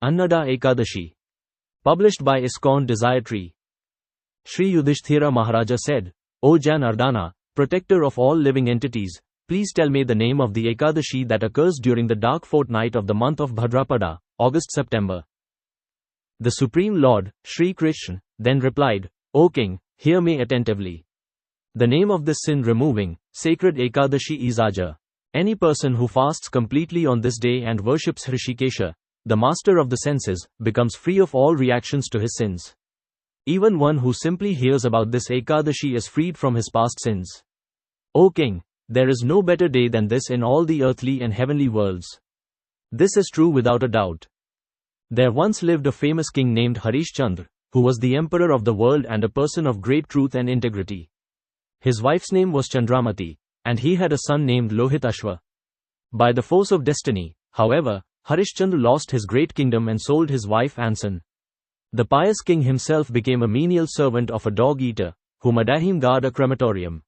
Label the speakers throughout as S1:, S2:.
S1: Annada Ekadasi. Published by ISKCON Desire Tree. Shri Yudhishthira Maharaja said, O Janardana, protector of all living entities, please tell me the name of the Ekadashi that occurs during the dark fortnight of the month of Bhadrapada, August-September. The Supreme Lord, Shri Krishna, then replied, O King, hear me attentively. The name of this sin-removing, sacred Ekadashi is Aja. Any person who fasts completely on this day and worships Hrishikesha, the master of the senses, becomes free of all reactions to his sins. Even one who simply hears about this Ekadashi is freed from his past sins. O King, there is no better day than this in all the earthly and heavenly worlds. This is true without a doubt. There once lived a famous king named Harishchandra, who was the emperor of the world and a person of great truth and integrity. His wife's name was Chandramati, and he had a son named Lohitashva. By the force of destiny, however, Harishchandra lost his great kingdom and sold his wife and son. The pious king himself became a menial servant of a dog-eater, who made him guard a crematorium.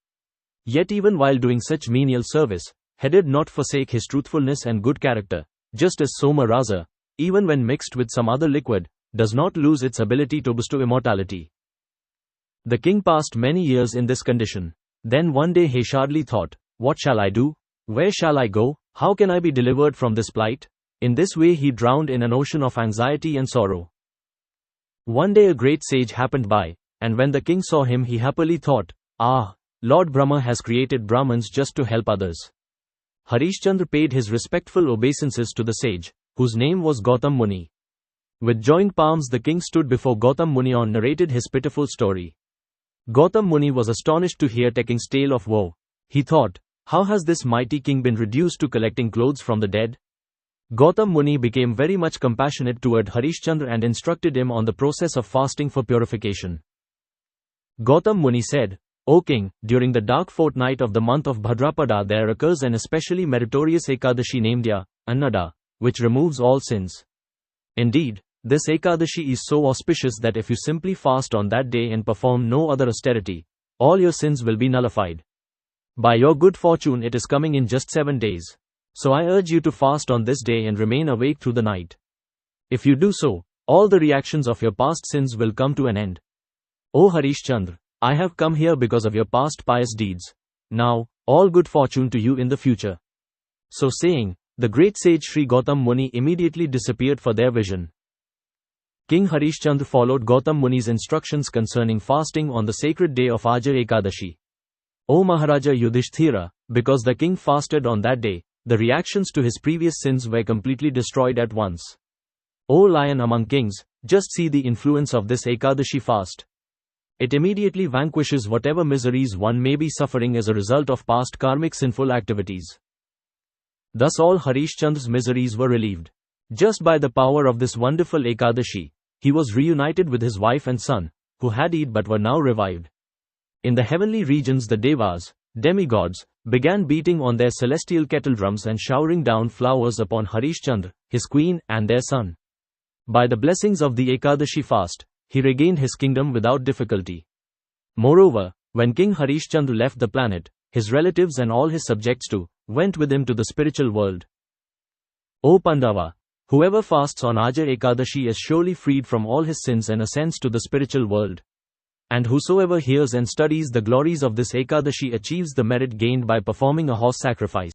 S1: Yet even while doing such menial service, he did not forsake his truthfulness and good character, just as soma-rasa, even when mixed with some other liquid, does not lose its ability to bestow immortality. The king passed many years in this condition. Then one day he sadly thought, what shall I do? Where shall I go? How can I be delivered from this plight? In this way he drowned in an ocean of anxiety and sorrow. One day a great sage happened by, and when the king saw him he happily thought, Lord Brahma has created Brahmins just to help others. Harishchandra paid his respectful obeisances to the sage, whose name was Gautam Muni. With joined palms the king stood before Gautam Muni and narrated his pitiful story. Gautam Muni was astonished to hear the king's tale of woe. He thought, how has this mighty king been reduced to collecting clothes from the dead? Gautam Muni became very much compassionate toward Harishchandra and instructed him on the process of fasting for purification. Gautam Muni said, O king, during the dark fortnight of the month of Bhadrapada there occurs an especially meritorious Ekadashi named Annada, which removes all sins. Indeed, this Ekadashi is so auspicious that if you simply fast on that day and perform no other austerity, all your sins will be nullified. By your good fortune it is coming in just 7 days. So I urge you to fast on this day and remain awake through the night. If you do so, all the reactions of your past sins will come to an end. O Harishchandra, I have come here because of your past pious deeds. Now, all good fortune to you in the future. So saying, the great sage Sri Gautam Muni immediately disappeared for their vision. King Harishchandra followed Gautam Muni's instructions concerning fasting on the sacred day of Aja Ekadashi. O Maharaja Yudhishthira, because the king fasted on that day, the reactions to his previous sins were completely destroyed at once. O lion among kings, just see the influence of this Ekadashi fast. It immediately vanquishes whatever miseries one may be suffering as a result of past karmic sinful activities. Thus all Harishchandra's miseries were relieved. Just by the power of this wonderful Ekadashi, he was reunited with his wife and son, who had died but were now revived. In the heavenly regions the devas, demigods, began beating on their celestial kettledrums and showering down flowers upon Harishchandra, his queen, and their son. By the blessings of the Ekadashi fast, he regained his kingdom without difficulty. Moreover, when King Harishchandra left the planet, his relatives and all his subjects too, went with him to the spiritual world. O Pandava, whoever fasts on Aja Ekadashi is surely freed from all his sins and ascends to the spiritual world. And whosoever hears and studies the glories of this Ekadashi achieves the merit gained by performing a horse sacrifice.